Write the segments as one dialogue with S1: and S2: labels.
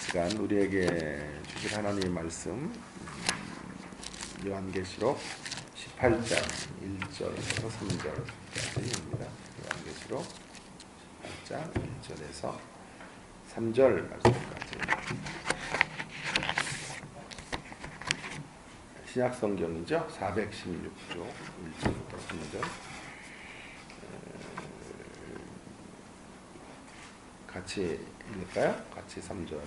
S1: 시간 우리에게 주신 하나님의 말씀 요한계시록 18장 1절에서 3절까지입니다. 요한계시록 18장 1절에서 3절 말씀까지 신약성경이죠. 416쪽 1절부터 3절 같이 읽을까요? 같이 3절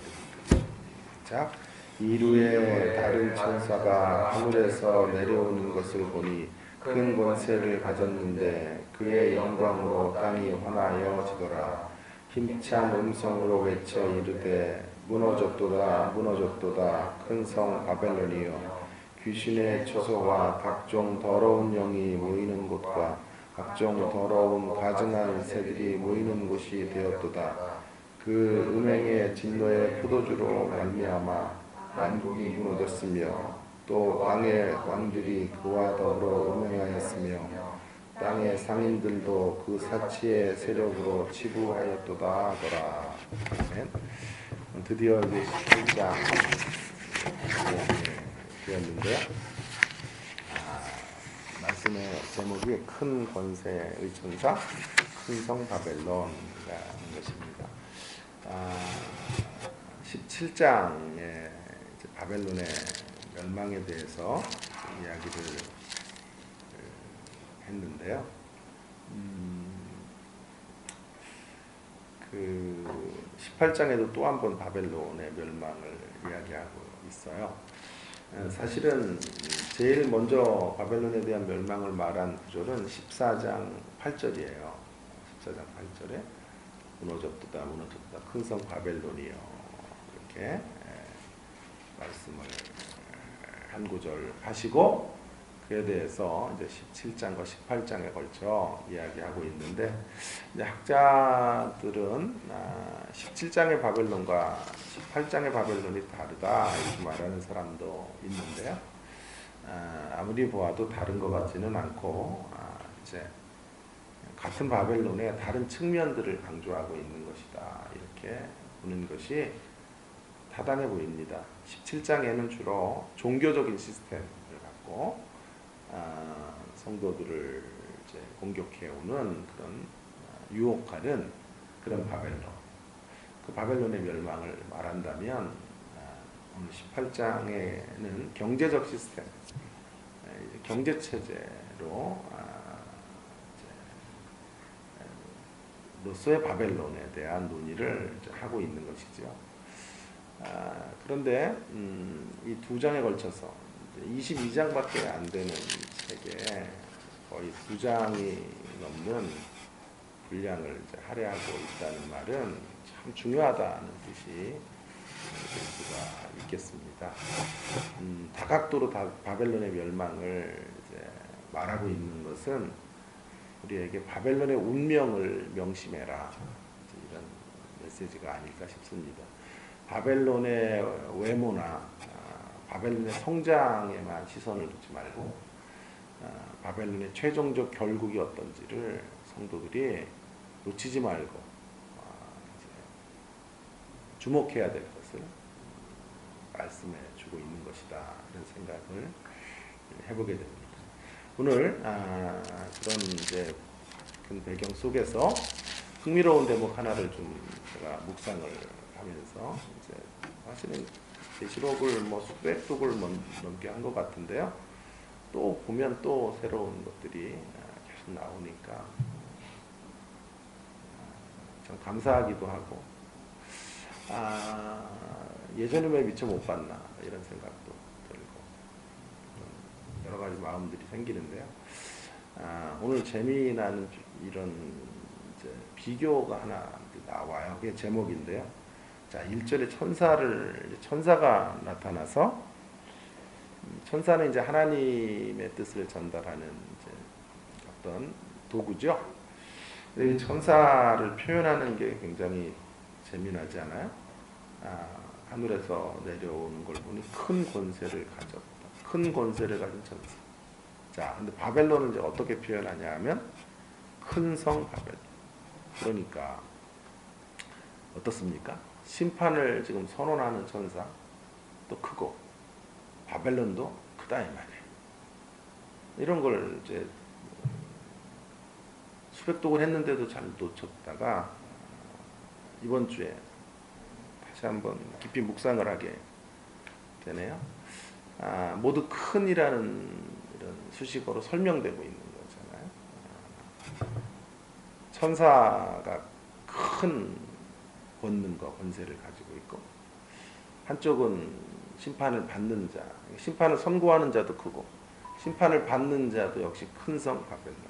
S1: 시작. 이루에 다른 천사가 하늘에서 내려오는 것을 보니 큰 권세를 가졌는데 그의 영광으로 땅이 환하여지더라. 힘찬 음성으로 외쳐 이르되 무너졌도다 무너졌도다 큰 성 바벨론이여 귀신의 처소와 각종 더러운 영이 모이는 곳과 각종 더러운 가증한 새들이 모이는 곳이 되었도다. 그 음행의 진노의 포도주로 말미암아 만국이 무너졌으며 또 땅의 왕들이 그와 더불어 음행하였으며 땅의 상인들도 그 사치의 세력으로 치부하였도다 하더라. 아멘. 드디어 이제 11장 되었는데요. 말씀의 제목이 큰 권세의 천사, 큰 성 바벨론이라는 것입니다. 17장에 바벨론의 멸망에 대해서 이야기를 했는데요. 그 18장에도 또 한 번 바벨론의 멸망을 이야기하고 있어요. 사실은 제일 먼저 바벨론에 대한 멸망을 말한 구절은 14장 8절이에요. 14장 8절에 무너졌도다 무너졌도다 큰 성 바벨론이요 이렇게 말씀을 한 구절 하시고 그에 대해서 이제 17장과 18장에 걸쳐 이야기하고 있는데 이제 학자들은 17장의 바벨론과 18장의 바벨론이 다르다 이렇게 말하는 사람도 있는데요. 아무리 보아도 다른 것 같지는 않고 이제 같은 바벨론의 다른 측면들을 강조하고 있는 것이다 이렇게 보는 것이 타당해 보입니다. 17장에는 주로 종교적인 시스템을 갖고 성도들을 이제 공격해오는 그런 유혹하는 그런 바벨론. 그 바벨론의 멸망을 말한다면 오늘 18장에는 경제적 시스템, 경제 체제로 로서의 바벨론에 대한 논의를 하고 있는 것이죠. 그런데 이 두 장에 걸쳐서 22장밖에 안 되는 책에 거의 2장이 넘는 분량을 할애하고 있다는 말은 참 중요하다는 뜻이 될 수가 있겠습니다. 다각도로 바벨론의 멸망을 이제 말하고 있는 것은 우리에게 바벨론의 운명을 명심해라 이런 메시지가 아닐까 싶습니다. 바벨론의 외모나 바벨론의 성장에만 시선을 두지 말고 바벨론의 최종적 결국이 어떤지를 성도들이 놓치지 말고 주목해야 될 것을 말씀해 주고 있는 것이다 이런 생각을 해보게 됩니다. 오늘 그런 이제 큰 배경 속에서 흥미로운 대목 하나를 좀 제가 묵상을 하면서 이제 사실은 계시록을 뭐 수백 쪽을 넘게 한 것 같은데요. 또 보면 또 새로운 것들이 계속 나오니까 참 감사하기도 하고 예전에 왜 미처 못 봤나 이런 생각도 들고 여러 가지 마음들이 생기는데요. 오늘 재미나는 이런 이제 비교가 하나 나와요. 그게 제목인데요. 자, 1절에 천사가 나타나서 천사는 이제 하나님의 뜻을 전달하는 이제 어떤 도구죠. 이 천사를 표현하는 게 굉장히 재미나지 않아요? 하늘에서 내려오는 걸 보니 큰 권세를 가졌다. 큰 권세를 가진 천사. 자, 근데 바벨론을 이제 어떻게 표현하냐 하면 큰 성 바벨론. 그러니까 어떻습니까? 심판을 지금 선언하는 천사 또 크고 바벨론도 크다 이 말이에요. 이런 걸 이제 수백 독을 했는데도 잘 놓쳤다가 이번 주에 다시 한번 깊이 묵상을 하게 되네요. 모두 큰이라는 이런 수식어로 설명되고 있는 거잖아요. 천사가 큰 권능과 권세를 가지고 있고 한쪽은 심판을 받는 자, 심판을 선고하는 자도 크고 심판을 받는 자도 역시 큰 성 바벨론이다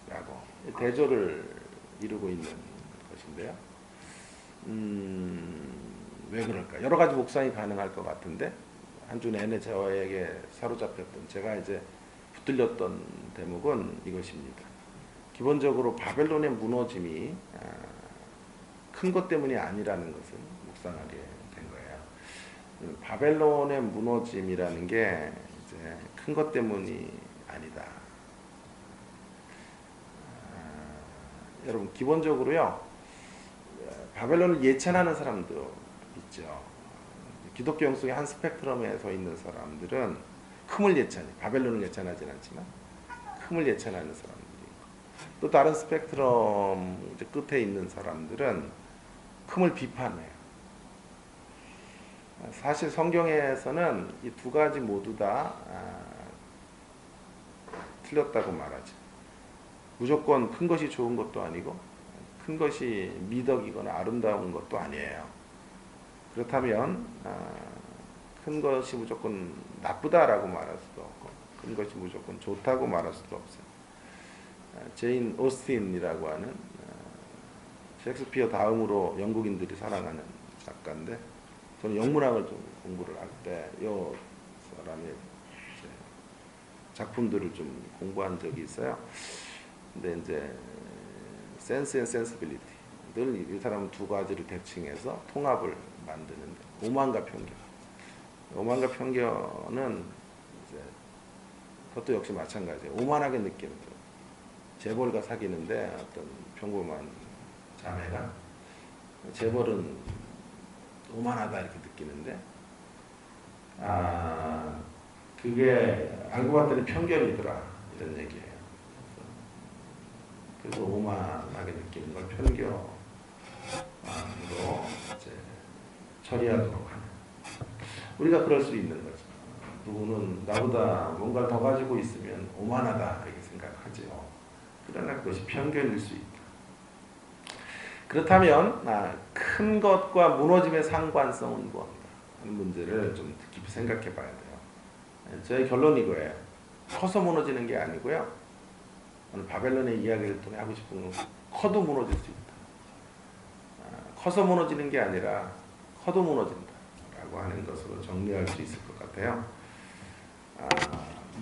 S1: 라고 대조를 이루고 있는 것인데요. 왜 그럴까? 여러 가지 묵상이 가능할 것 같은데 한 주 내내 저에게 사로잡혔던 제가 이제 붙들렸던 대목은 이것입니다. 기본적으로 바벨론의 무너짐이 큰 것 때문이 아니라는 것을 묵상하게 된 거예요. 바벨론의 무너짐이라는 게 이제 큰 것 때문이 아니다. 여러분 기본적으로요. 바벨론을 예찬하는 사람도 있죠. 기독교 영성의 한 스펙트럼에 서 있는 사람들은 큼을 예찬해. 바벨론을 예찬하진 않지만 큼을 예찬하는 사람들이 있고 또 다른 스펙트럼 이제 끝에 있는 사람들은 큼을 비판해요. 사실 성경에서는 이 두 가지 모두 다 틀렸다고 말하죠. 무조건 큰 것이 좋은 것도 아니고 큰 것이 미덕이거나 아름다운 것도 아니에요. 그렇다면 큰 것이 무조건 나쁘다라고 말할 수도 없고 큰 것이 무조건 좋다고 말할 수도 없어요. 제인 오스틴이라고 하는 셰익스피어 다음으로 영국인들이 사랑하는 작가인데 저는 영문학을 좀 공부를 할 때 이 사람의 작품들을 좀 공부한 적이 있어요. 근데 이제 센스 앤 센시빌리티 늘 이 사람은 두 가지를 대칭해서 통합을 만드는데 오만과 편견. 오만과 편견은 이제 그것도 역시 마찬가지예요. 오만하게 느끼는 거예요. 재벌과 사귀는데 어떤 평범한 자매가 재벌은 오만하다 이렇게 느끼는데 그게 알고 봤더니 편견이더라 이런 얘기예요. 그래서 오만하게 느끼는 걸 편견으로 이제 처리하도록 하는. 우리가 그럴 수 있는 거죠. 누구는 나보다 뭔가를 더 가지고 있으면 오만하다 이렇게 생각하죠. 그러나 그것이 편견일 수 있다. 그렇다면 큰 것과 무너짐의 상관성은 무엇인가 하는 문제를 좀 깊이 생각해 봐야 돼요. 저의 결론이 이거예요. 커서 무너지는 게 아니고요. 오늘 바벨론의 이야기를 통해 하고 싶은 건 커도 무너질 수 있다. 커서 무너지는 게 아니라 커도 무너진다 라고 하는 것으로 정리할 수 있을 것 같아요.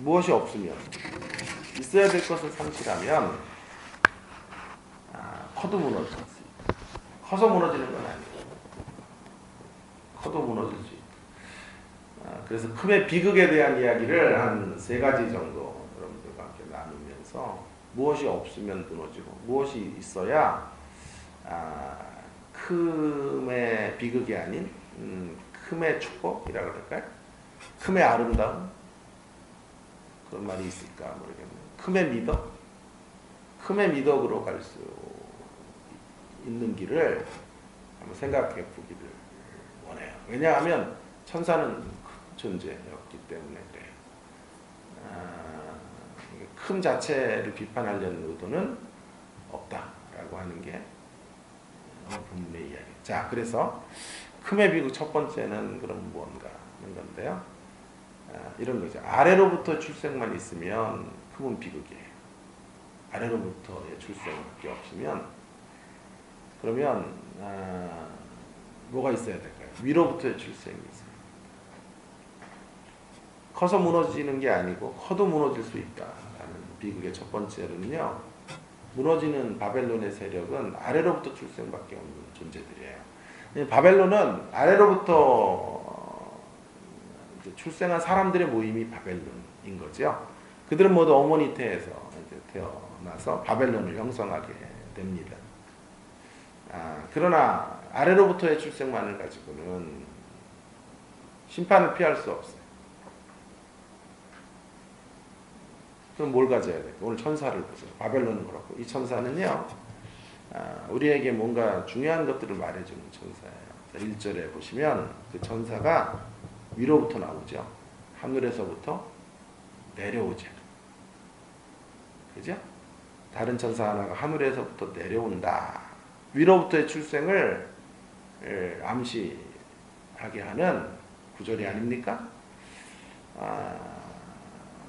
S1: 무엇이 없으면 있어야 될 것을 상실하면 커도 무너질 수 있다. 커서 무너지는 건 아니고 커도 무너질 수 있다. 그래서 큼의 비극에 대한 이야기를 한 3가지 정도 여러분들과 함께 나누면서 무엇이 없으면 무너지고 무엇이 있어야 큼의 비극이 아닌 큼의 축복이라고 그럴까요? 큼의 아름다움? 그런 말이 있을까 모르겠네요. 큼의 미덕? 큼의 미덕으로 갈 수 있는 길을 한번 생각해 보기를 원해요. 왜냐하면 천사는 큰 존재였기 때문에 그래요. 큼 자체를 비판하려는 의도는 없다라고 하는 게 오늘 본문의 이야기. 자, 그래서 큼의 비극 첫 번째는 그럼 무언가 하는 건데요. 이런 거죠. 아래로부터 출생만 있으면 큼은 비극이에요. 아래로부터의 출생밖에 없으면 그러면 뭐가 있어야 될까요? 위로부터의 출생이 있어요. 커서 무너지는 게 아니고 커도 무너질 수 있다라는 비극의 첫 번째는요. 무너지는 바벨론의 세력은 아래로부터 출생밖에 없는 존재들이에요. 바벨론은 아래로부터 이제 출생한 사람들의 모임이 바벨론인 거죠. 그들은 모두 어머니 태에서 이제 태어나서 바벨론을 형성하게 됩니다. 그러나 아래로부터의 출생만을 가지고는 심판을 피할 수 없어요. 그럼 뭘 가져야 돼요? 오늘 천사를 보세요. 바벨론은 그렇고 이 천사는요. 우리에게 뭔가 중요한 것들을 말해주는 천사예요. 1절에 보시면 그 천사가 위로부터 나오죠. 하늘에서부터 내려오죠. 그죠? 다른 천사 하나가 하늘에서부터 내려온다. 위로부터의 출생을 암시하게 하는 구절이 아닙니까?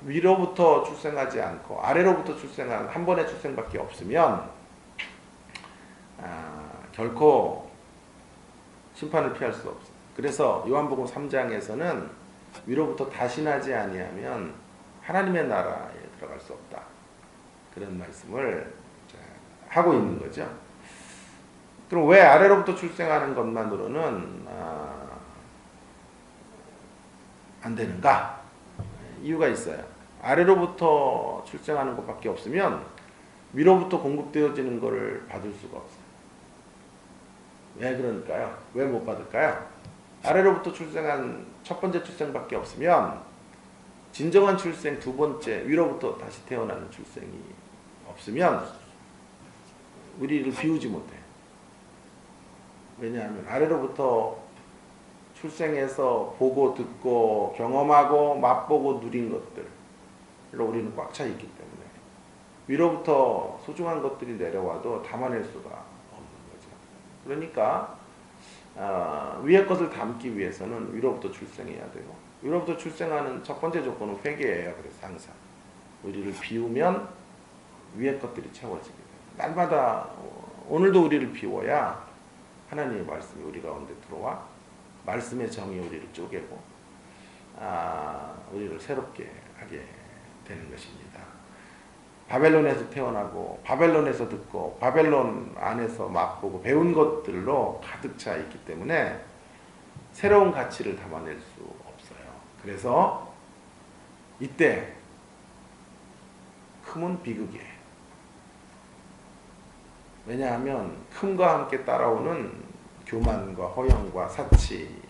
S1: 위로부터 출생하지 않고 아래로부터 출생한 한 번의 출생밖에 없으면 결코 심판을 피할 수 없어요. 그래서 요한복음 3장에서는 위로부터 다시 나지 아니하면 하나님의 나라에 들어갈 수 없다. 그런 말씀을 하고 있는 거죠. 그럼 왜 아래로부터 출생하는 것만으로는 안 되는가? 이유가 있어요. 아래로부터 출생하는 것밖에 없으면 위로부터 공급되어지는 것을 받을 수가 없어요. 왜 그럴까요? 왜 못 받을까요? 아래로부터 출생한 첫 번째 출생밖에 없으면 진정한 출생 두 번째 위로부터 다시 태어나는 출생이 없으면 우리를 비우지 못해요. 왜냐하면 아래로부터 출생해서 보고 듣고 경험하고 맛보고 누린 것들로 우리는 꽉 차 있기 때문에 위로부터 소중한 것들이 내려와도 담아낼 수가 없는 거죠. 그러니까 위의 것을 담기 위해서는 위로부터 출생해야 되고 위로부터 출생하는 첫 번째 조건은 회개예요. 그래서 항상 우리를 비우면 위의 것들이 채워지게 돼요. 날마다 오늘도 우리를 비워야 하나님의 말씀이 우리 가운데 들어와 말씀의 정이 우리를 쪼개고 우리를 새롭게 하게 되는 것입니다. 바벨론에서 태어나고 바벨론에서 듣고 바벨론 안에서 맛보고 배운 것들로 가득 차 있기 때문에 새로운 가치를 담아낼 수 없어요. 그래서 이때 흠은 비극이에요. 왜냐하면 흠과 함께 따라오는 교만과 허영과 사치,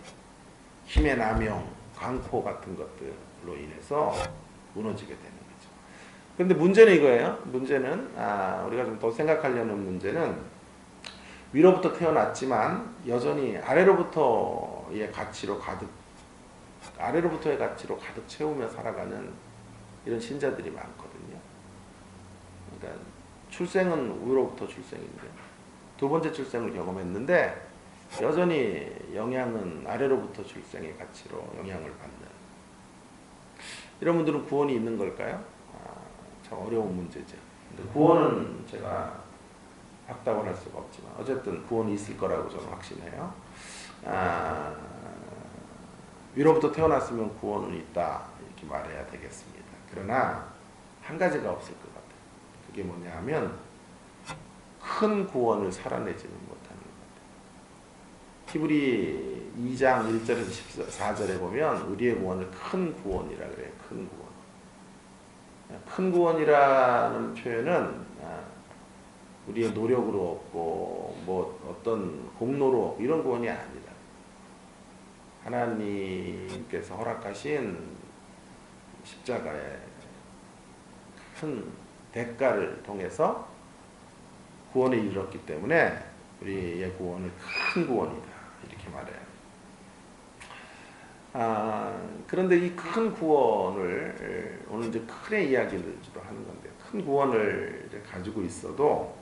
S1: 힘의 남용, 광포 같은 것들로 인해서 무너지게 되는 거죠. 그런데 문제는 이거예요. 문제는 우리가 좀 더 생각하려는 문제는 위로부터 태어났지만 여전히 아래로부터의 가치로 가득 채우며 살아가는 이런 신자들이 많거든요. 그러니까 출생은 위로부터 출생인데 두 번째 출생을 경험했는데 여전히 영향은 아래로부터 출생의 가치로 영향을 받는 이런 분들은 구원이 있는 걸까요? 참 어려운 문제죠. 근데 구원은 제가 확답을 할 수가 없지만 어쨌든 구원이 있을 거라고 저는 확신해요. 위로부터 태어났으면 구원은 있다 이렇게 말해야 되겠습니다. 그러나 한 가지가 없을 것 같아요. 그게 뭐냐 하면 큰 구원을 살아내지는 못하는 것 같아요. 히브리 2장 1절에서 14절에 보면 우리의 구원을 큰 구원이라 그래요. 큰 구원. 큰 구원이라는 표현은 우리의 노력으로 얻고 뭐 어떤 공로로 이런 구원이 아니다. 하나님께서 허락하신 십자가의 큰 대가를 통해서 구원에 이르렀기 때문에 우리의 구원은 큰 구원이다. 이렇게 말해요. 그런데 이 큰 구원을 오늘 이제 큰의 이야기를 주로 하는 건데 큰 구원을 이제 가지고 있어도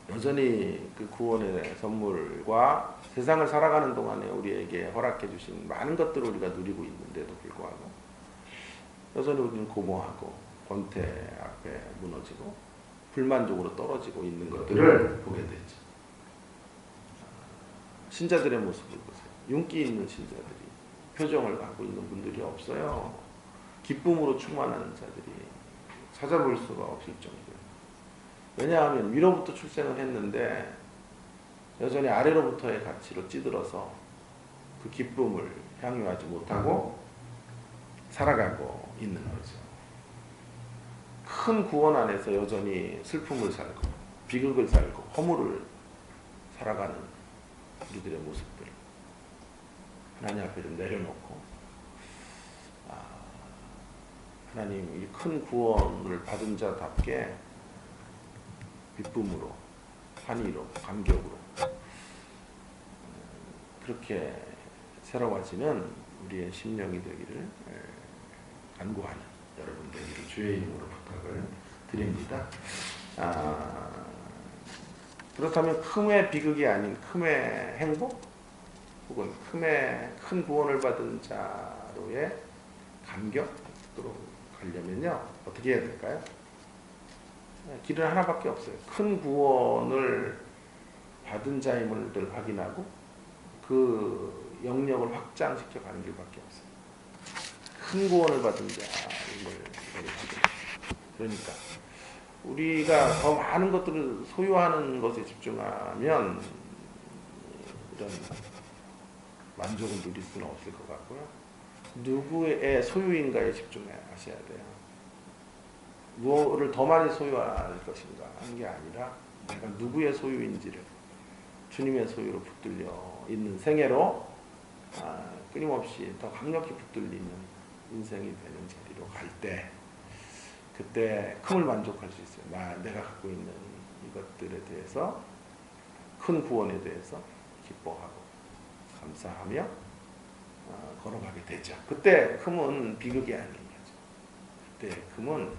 S1: 여전히 그 구원의 선물과 세상을 살아가는 동안에 우리에게 허락해 주신 많은 것들을 우리가 누리고 있는데도 불구하고 여전히 우리는 고모하고 권태 앞에 무너지고 불만족으로 떨어지고 있는 것들을 보게 되죠. 신자들의 모습을 보세요. 윤기 있는 신자들이 표정을 갖고 있는 분들이 없어요. 기쁨으로 충만한 자들이 찾아볼 수가 없을 정도예요. 왜냐하면 위로부터 출생을 했는데 여전히 아래로부터의 가치로 찌들어서 그 기쁨을 향유하지 못하고 살아가고 있는 거죠. 큰 구원 안에서 여전히 슬픔을 살고 비극을 살고 허물을 살아가는 우리들의 모습들 하나님 앞에 좀 내려놓고 하나님 이 큰 구원을 받은 자답게 기쁨으로 환희로 감격으로 그렇게 새로워지는 우리의 심령이 되기를 간구하는 여러분 되기를 주의 이름으로 부탁을 드립니다. 그렇다면 큼의 비극이 아닌 큼의 행복 혹은 큰 구원을 받은 자로의 감격으로 가려면요 어떻게 해야 될까요? 길은 하나밖에 없어요. 큰 구원을 받은 자임을 늘 확인하고 그 영역을 확장시켜 가는 길밖에 없어요. 큰 구원을 받은 자임을 그러니까 우리가 더 많은 것들을 소유하는 것에 집중하면 이런 만족을 누릴 수는 없을 것 같고요. 누구의 소유인가에 집중하셔야 돼요. 무엇을 더 많이 소유할 것인가 하는 게 아니라 내가 누구의 소유인지를 주님의 소유로 붙들려 있는 생애로 끊임없이 더 강력히 붙들리는 인생이 되는 자리로 갈 때 그때 큼을 만족할 수 있어요. 내가 갖고 있는 이것들에 대해서 큰 구원에 대해서 기뻐하고 감사하며 걸어가게 되죠. 그때 큼은 비극이 아닌 거죠. 그때 큼은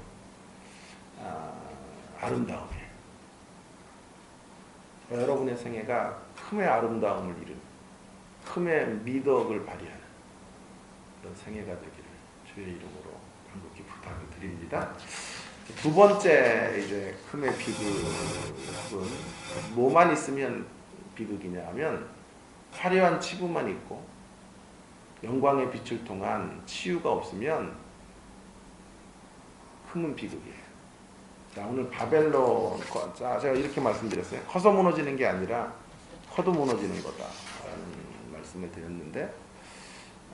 S1: 아름다움이에요. 여러분의 생애가 큼의 아름다움을 이루는 큼의 미덕을 발휘하는 그런 생애가 되기를 주의 이름으로 간곡히 부탁을 드립니다. 두 번째 이제 큼의 비극은 뭐만 있으면 비극이냐 하면 화려한 치부만 있고 영광의 빛을 통한 치유가 없으면 큼은 비극이에요. 자, 오늘 바벨론, 제가 이렇게 말씀드렸어요. 커서 무너지는 게 아니라 커도 무너지는 거다라는 말씀을 드렸는데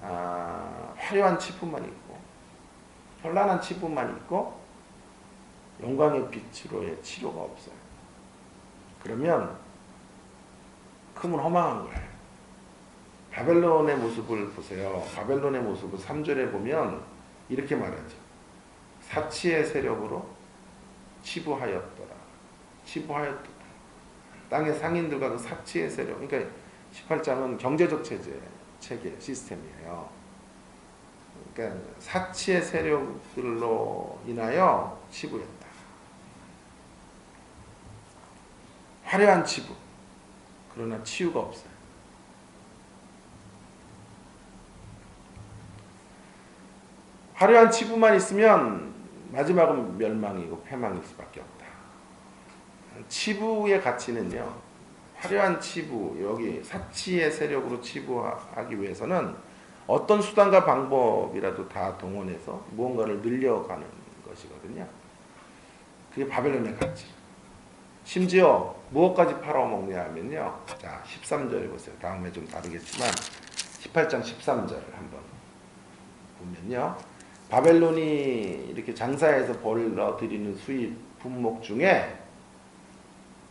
S1: 화려한 치부만 있고 현란한 치부만 있고 영광의 빛으로의 치료가 없어요. 그러면 큼은 허망한 거예요. 바벨론의 모습을 보세요. 바벨론의 모습을 3절에 보면 이렇게 말하죠. 사치의 세력으로 치부하였더라. 땅의 상인들과 그 사치의 세력. 그러니까 18장은 경제적 체계, 시스템이에요. 그러니까 사치의 세력들로 인하여 치부했다. 화려한 치부. 그러나 치유가 없어요. 화려한 치부만 있으면 마지막은 멸망이고 패망일 수밖에 없다. 치부의 가치는요. 화려한 치부, 여기 사치의 세력으로 치부하기 위해서는 어떤 수단과 방법이라도 다 동원해서 무언가를 늘려가는 것이거든요. 그게 바벨론의 가치. 심지어 무엇까지 팔아먹냐 하면요. 자, 13절에 보세요. 다음에 좀 다르겠지만 18장 13절을 한번 보면요. 바벨론이 이렇게 장사해서 벌어들이는 수입 품목 중에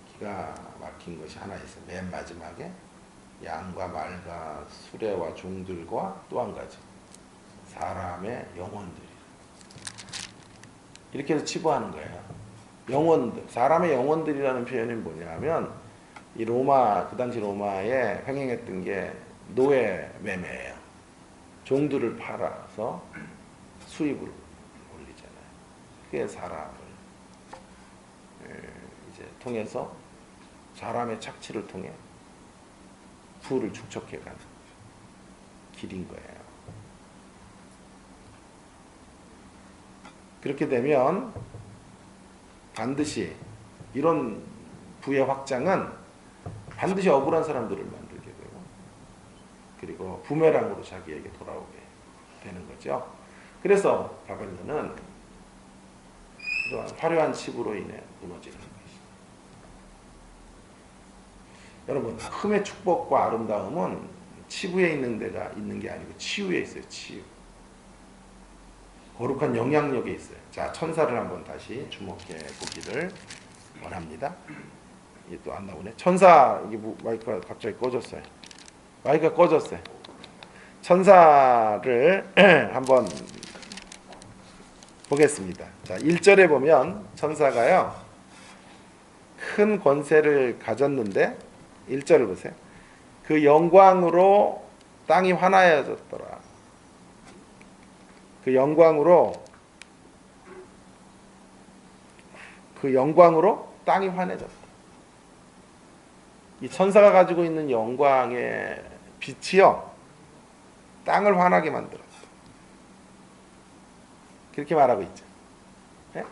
S1: 기가 막힌 것이 하나 있어요. 맨 마지막에 양과 말과 수레와 종들과 또 한 가지 사람의 영혼들이 이렇게 해서 치부하는 거예요. 영혼들, 사람의 영혼들이라는 표현이 뭐냐면 이 로마, 그 당시 로마에 횡행했던 게 노예 매매예요. 종들을 팔아서 수입을 올리잖아요. 그게 사람을 이제 통해서 사람의 착취를 통해 부를 축적해가는 길인 거예요. 그렇게 되면 반드시 이런 부의 확장은 반드시 억울한 사람들을 만들게 되고 그리고 부메랑으로 자기에게 돌아오게 되는 거죠. 그래서 바벨론은 그러한 화려한 치부로 인해 무너지는 것이죠. 여러분, 흠의 축복과 아름다움은 치부에 있는 데가 있는 게 아니고 치유에 있어요. 치유. 거룩한 영향력에 있어요. 자, 천사를 한번 다시 주목해 보기를 원합니다. 이게 또 안 나오네. 천사, 이게 마이크가 갑자기 꺼졌어요. 마이크가 꺼졌어요. 천사를 한번 보겠습니다. 자, 1절에 보면 천사가요, 큰 권세를 가졌는데, 1절을 보세요. 그 영광으로 땅이 환하여졌더라. 그 영광으로 땅이 환해졌다. 이 천사가 가지고 있는 영광의 빛이요, 땅을 환하게 만들었다. 그렇게 말하고 있죠. 네?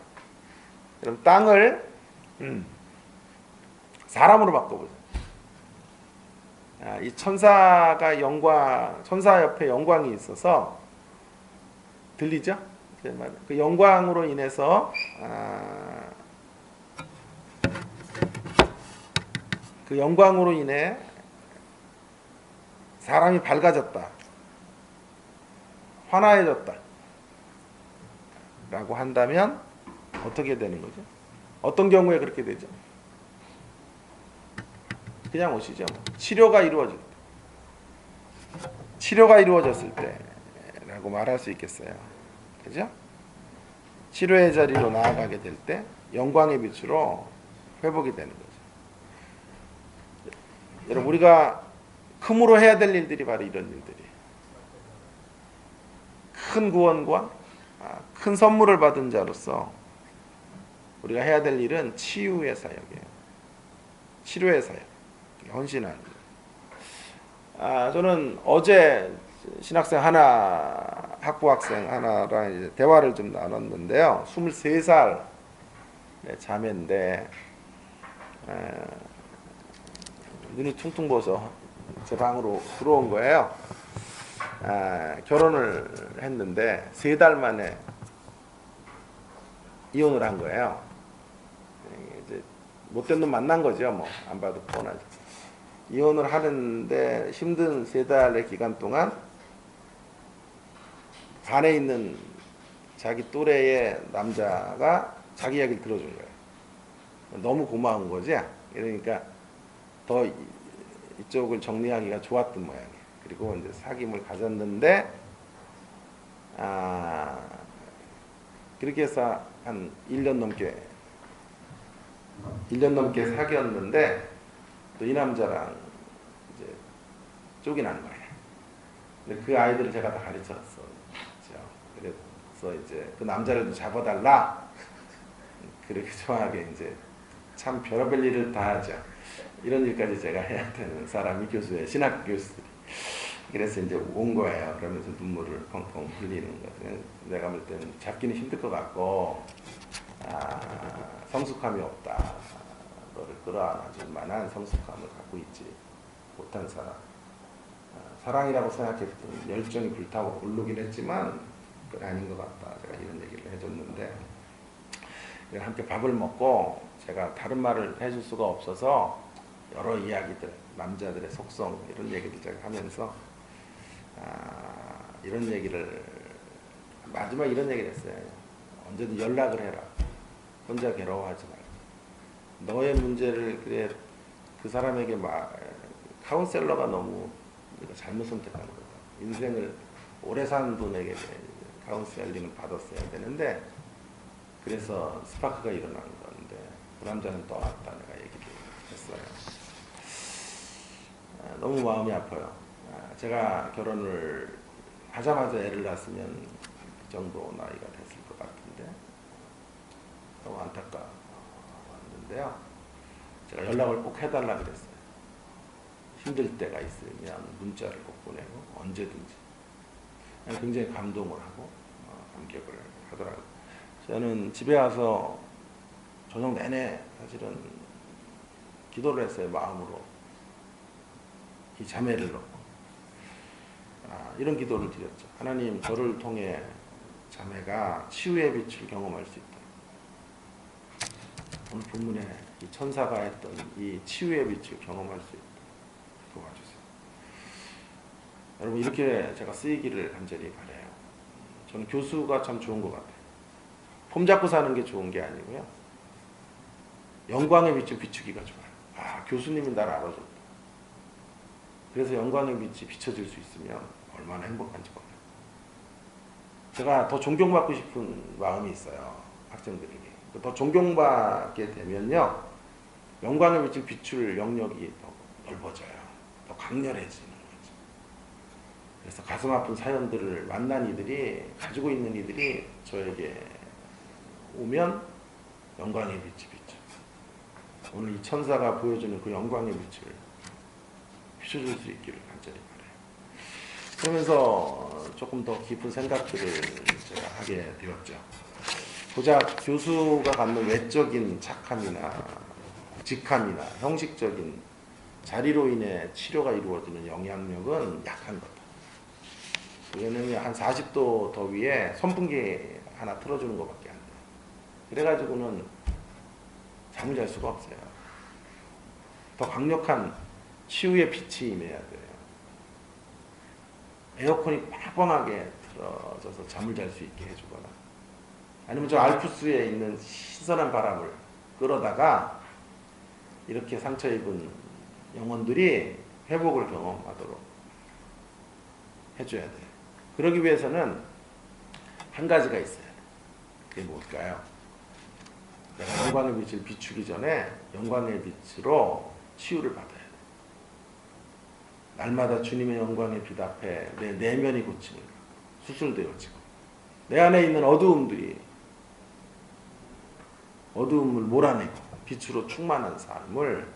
S1: 그럼 땅을 사람으로 바꿔보자. 이 천사가 천사 옆에 영광이 있어서 들리죠? 그 영광으로 인해서 그 영광으로 인해 사람이 밝아졌다, 환화해졌다 라고 한다면 어떻게 되는 거죠? 어떤 경우에 그렇게 되죠? 그냥 오시죠. 치료가 이루어졌을 때라고 말할 수 있겠어요. 그죠? 치료의 자리로 나아가게 될 때 영광의 빛으로 회복이 되는 거죠. 여러분, 우리가 금으로 해야 될 일들이 바로 이런 일들이에요. 큰 구원과 큰 선물을 받은 자로서 우리가 해야 될 일은 치유의 사역이에요. 치료의 사역, 헌신하는 거예요. 저는 어제 학부 학생 하나랑 이제 대화를 좀 나눴는데요. 23살 자매인데 눈이 퉁퉁 부어서 제 방으로 들어온 거예요. 결혼을 했는데 3달 만에 이혼을 한 거예요. 이제 못된 놈 만난 거죠. 뭐 안 봐도 뻔하죠. 이혼을 하는데 힘든 3달의 기간 동안 반에 있는 자기 또래의 남자가 자기 이야기를 들어준 거예요. 너무 고마운 거지. 그러니까 더 이쪽을 정리하기가 좋았던 모양이에요. 그리고 이제 사귐을 가졌는데 그렇게 해서 한 1년 넘게 사귀었는데 또 이 남자랑 이제 쫓겨난 거예요. 근데 그 아이들을 제가 다 가르쳤어. 그래서 이제 그 남자를 좀 잡아달라. 그렇게 좋아하게 이제 참 별의별 일을 다 하죠. 이런 일까지 제가 해야 되는 사람이 교수예요. 신학 교수들이. 그래서 이제 온 거예요. 그러면서 눈물을 펑펑 흘리는 거죠. 내가 볼 때는 잡기는 힘들 것 같고 성숙함이 없다. 너를 끌어안아줄 만한 성숙함을 갖고 있지 못한 사람. 사랑이라고 생각했던 열정이 불타고 오르긴 했지만 그건 아닌 것 같다. 제가 이런 얘기를 해줬는데 함께 밥을 먹고 제가 다른 말을 해줄 수가 없어서 여러 이야기들, 남자들의 속성 이런 얘기를 제가 하면서 이런 얘기를 마지막 이런 얘기를 했어요. 언제든 연락을 해라. 혼자 괴로워하지 말고. 너의 문제를 그 사람에게 카운셀러가 너무 잘못 선택하는 거다. 인생을 오래 산 분에게 카운셀링을 받았어야 되는데 그래서 스파크가 일어난 건데 그 남자는 떠났다. 내가 얘기를 했어요. 너무 마음이 아파요. 제가 결혼을 하자마자 애를 낳았으면 그 정도 나이가 됐을 것 같은데 너무 안타까웠는데요. 제가 연락을 꼭 해달라 그랬어요. 힘들 때가 있으면 문자를 꼭 보내고 언제든지. 굉장히 감동을 하고 감격을 하더라고요. 저는 집에 와서 저녁 내내 사실은 기도를 했어요. 마음으로. 이 자매를 놓고 이런 기도를 드렸죠. 하나님, 저를 통해 자매가 치유의 빛을 경험할 수 있다. 오늘 본문에 이 천사가 했던 이 치유의 빛을 경험할 수 있다. 도와주세요. 여러분, 이렇게 제가 쓰이기를 간절히 바라요. 저는 교수가 참 좋은 것 같아요. 폼 잡고 사는 게 좋은 게 아니고요. 영광의 빛을 비추기가 좋아요. 아, 교수님이 날 알아줬다. 그래서 영광의 빛이 비춰질 수 있으면 얼마나 행복한지 몰라요. 제가 더 존경받고 싶은 마음이 있어요. 학생들에게. 더 존경받게 되면요, 영광의 빛을 비출 영역이 더 넓어져요. 더 강렬해지는 거죠. 그래서 가슴 아픈 사연들을 만난 이들이, 가지고 있는 이들이 저에게 오면 영광의 빛이 비쳐. 오늘 이 천사가 보여주는 그 영광의 빛을 비춰줄 수 있기를 간절히 바라요. 그러면서 조금 더 깊은 생각들을 제가 하게 되었죠. 고작 교수가 갖는 외적인 착함이나 직함이나 형식적인 자리로 인해 치료가 이루어지는 영향력은 약한 거다. 왜냐면 한 40도 더 위에 선풍기 하나 틀어주는 것밖에 안 돼요. 그래가지고는 잠을 잘 수가 없어요. 더 강력한 치유의 빛이 임해야 돼요. 에어컨이 빵빵하게 틀어져서 잠을 잘 수 있게 해주거나, 아니면 저 알프스에 있는 신선한 바람을 끌어다가 이렇게 상처 입은 영혼들이 회복을 경험하도록 해줘야 돼요. 그러기 위해서는 한 가지가 있어야 돼요. 그게 뭘까요? 내가 영광의 빛을 비추기 전에 영광의 빛으로 치유를 받아야 돼요. 날마다 주님의 영광의 빛 앞에 내 내면이 고치는, 수술되어지고 내 안에 있는 어두움을 몰아내고 빛으로 충만한 삶을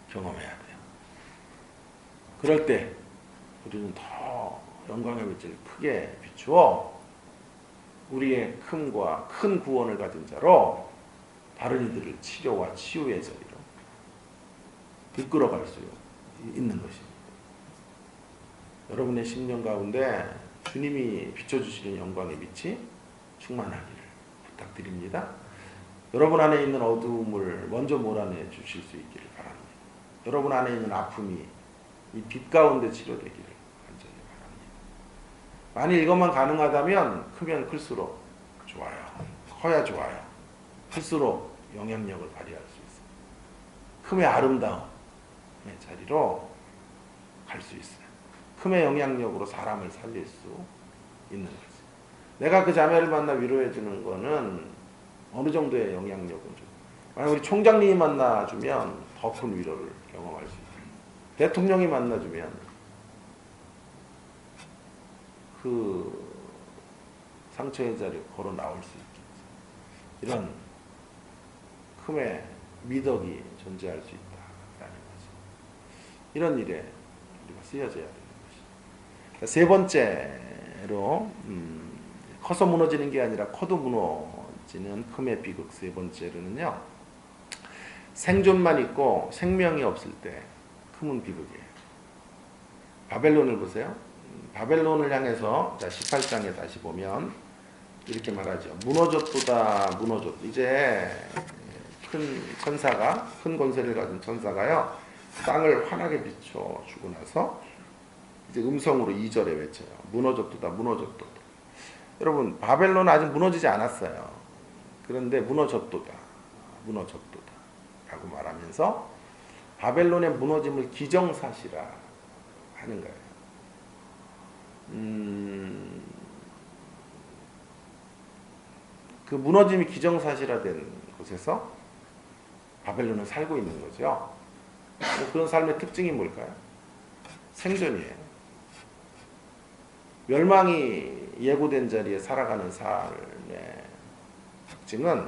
S1: 경험해야 돼요. 그럴 때 우리는 더 영광의 빛을 크게 비추어 우리의 큼과 큰 구원을 가진 자로 다른 이들을 치료와 치유의 자리로 이끌어갈 수 있는 것입니다. 여러분의 심령 가운데 주님이 비춰주시는 영광의 빛이 충만하기를 부탁드립니다. 여러분 안에 있는 어두움을 먼저 몰아내 주실 수 있기를 바랍니다. 여러분 안에 있는 아픔이 이 빛 가운데 치료되기를 간절히 바랍니다. 만일 이것만 가능하다면 크면 클수록 좋아요. 커야 좋아요. 클수록 영향력을 발휘할 수 있어요. 큼의 아름다움의 자리로 갈 수 있어요. 큼의 영향력으로 사람을 살릴 수 있는 거죠. 내가 그 자매를 만나 위로해 주는 거는 어느 정도의 영향력은 좀. 만약 우리 총장님이 만나주면 더 큰 위로를 경험할 수 있어요. 대통령이 만나주면 그 상처의 자리에 걸어 나올 수 있겠죠. 이런 큼의 미덕이 존재할 수 있다라는 거죠. 이런 일에 우리가 쓰여져야 되는 것이죠. 세 번째로 커서 무너지는 게 아니라 커도 무너지는 큼의 비극 세 번째로는요, 생존만 있고 생명이 없을 때 큼은 비극이에요. 바벨론을 보세요. 바벨론을 향해서 18장에 다시 보면 이렇게 말하죠. 무너졌도다 무너졌다. 이제 큰 천사가, 큰 권세를 가진 천사가요, 땅을 환하게 비춰주고 나서 이제 음성으로 2절에 외쳐요. 무너졌도다 무너졌도다. 여러분, 바벨론은 아직 무너지지 않았어요. 그런데 무너졌도다 무너졌도다 라고 말하면서 바벨론의 무너짐을 기정사실화 하는 거예요. 그 무너짐이 기정사실화된 곳에서 바벨론은 살고 있는 거죠. 그런 삶의 특징이 뭘까요? 생존이에요. 멸망이 예고된 자리에 살아가는 삶의 특징은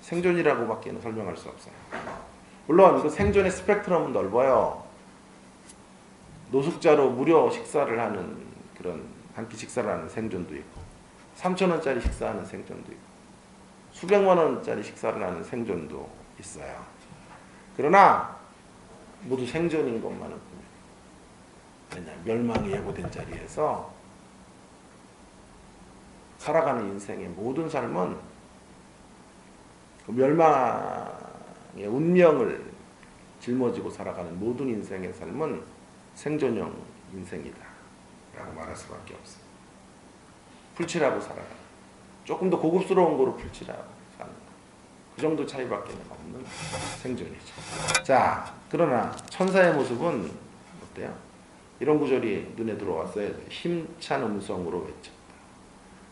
S1: 생존이라고밖에 설명할 수 없어요. 물론 그 생존의 스펙트럼은 넓어요. 노숙자로 무료 식사를 하는, 그런 한 끼 식사를 하는 생존도 있고, 3,000원짜리 식사하는 생존도 있고, 수백만 원짜리 식사를 하는 생존도 있어요. 그러나 모두 생존인 것만은 왜냐, 멸망이 예고된 자리에서 살아가는 인생의 모든 삶은 그 멸망의 운명을 짊어지고 살아가는 모든 인생의 삶은 생존형 인생이다 라고 말할 수밖에 없어요. 풀칠하고 살아가는, 조금 더 고급스러운 거로 풀칠하고 사는 거. 그 정도 차이밖에 없는 생존이죠. 자, 그러나 천사의 모습은 어때요? 이런 구절이 눈에 들어왔어요. 힘찬 음성으로 외쳤다.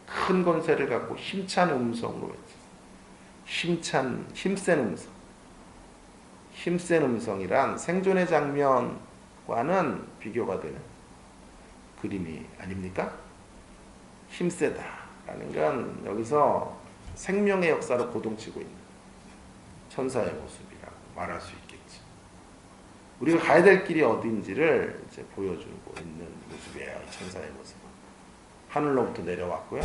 S1: 큰 권세를 갖고 힘찬 음성으로 외쳤다. 힘센 음성. 힘센 음성이란 생존의 장면과는 비교가 되는 그림이 아닙니까? 힘세다라는 건 여기서 생명의 역사로 고동치고 있는 천사의 모습이라고 말할 수 있겠지. 우리가 가야 될 길이 어딘지를 이제 보여주고 있는 모습이에요. 이 천사의 모습은. 하늘로부터 내려왔고요.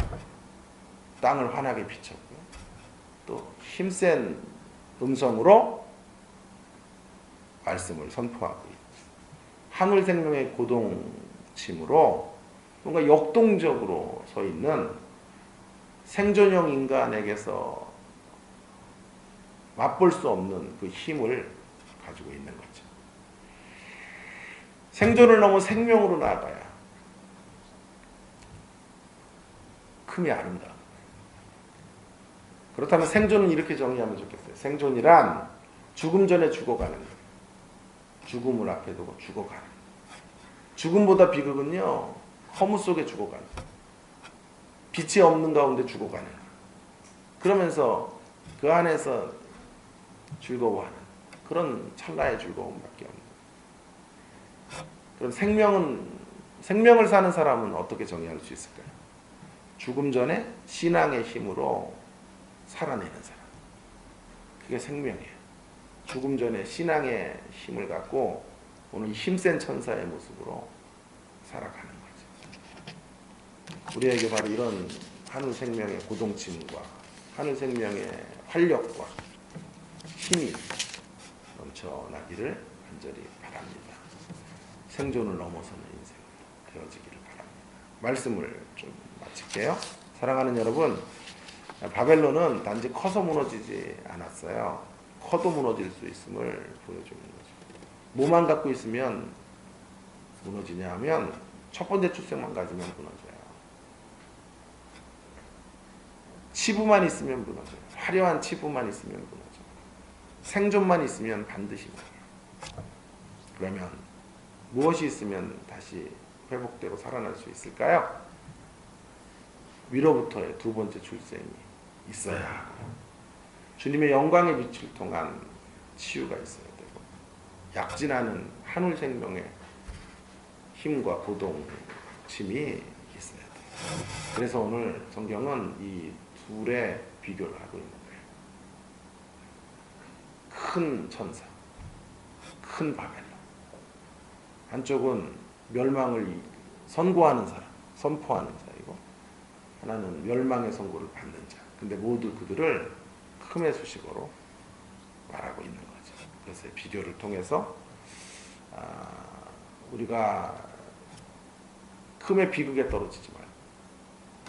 S1: 땅을 환하게 비췄고요. 또 힘센 음성으로 말씀을 선포하고 있죠. 하늘 생명의 고동침으로 뭔가 역동적으로 서 있는 생존형 인간에게서 맛볼 수 없는 그 힘을 가지고 있는 거죠. 생존을 넘어 생명으로 나아가야 큼이 아름다운 거예요. 그렇다면 생존은 이렇게 정의하면 좋겠어요. 생존이란 죽음 전에 죽어가는 거예요. 죽음을 앞에 두고 죽어가는. 죽음보다 비극은요, 허무 속에 죽어가는. 빛이 없는 가운데 죽어가는. 그러면서 그 안에서 즐거워하는 그런 찰나의 즐거움밖에 없는. 그럼 생명을 사는 사람은 어떻게 정의할 수 있을까요? 죽음 전에 신앙의 힘으로 살아내는 사람. 그게 생명이에요. 죽음 전에 신앙의 힘을 갖고 오늘 힘센 천사의 모습으로 살아가는 거죠. 우리에게 바로 이런 하늘 생명의 고동침과 하늘 생명의 활력과 힘이 넘쳐나기를 간절히 바랍니다. 생존을 넘어서는 인생 되어지기를 바랍니다. 말씀을 좀 마칠게요. 사랑하는 여러분, 바벨론은 단지 커서 무너지지 않았어요. 커도 무너질 수 있음을 보여주는 거죠. 뭐만 갖고 있으면 무너지냐 하면 첫 번째 출생만 가지면 무너져요. 치부만 있으면 무너져요. 화려한 치부만 있으면 무너져요. 생존만 있으면 반드시 무너져요. 그러면 무엇이 있으면 다시 회복되고 살아날 수 있을까요? 위로부터의 두 번째 출생이 있어야 하고 주님의 영광의 빛을 통한 치유가 있어야 되고 약진하는 하늘 생명의 힘과 고동침이 있어야 돼요. 그래서 오늘 성경은 이 둘의 비교를 하고 있는 거예요. 큰 천사, 큰 바벨론. 한쪽은 멸망을 선고하는 사람, 선포하는 자이고 하나는 멸망의 선고를 받는 자. 근데 모두 그들을 큼의 수식어로 말하고 있는 거죠. 그래서 비교를 통해서 우리가 큼의 비극에 떨어지지 말고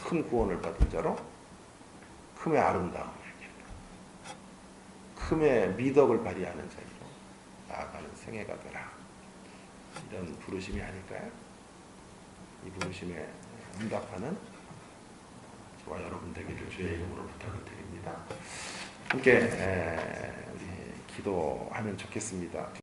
S1: 큰 구원을 받은 자로 큼의 아름다움을 큼의 미덕을 발휘하는 자로 나아가는 생애가 되라. 이런 부르심이 아닐까요? 이 부르심에 응답하는 저와 여러분 되기를 주의 이름으로 부탁을 드립니다. 함께 우리 기도하면 좋겠습니다.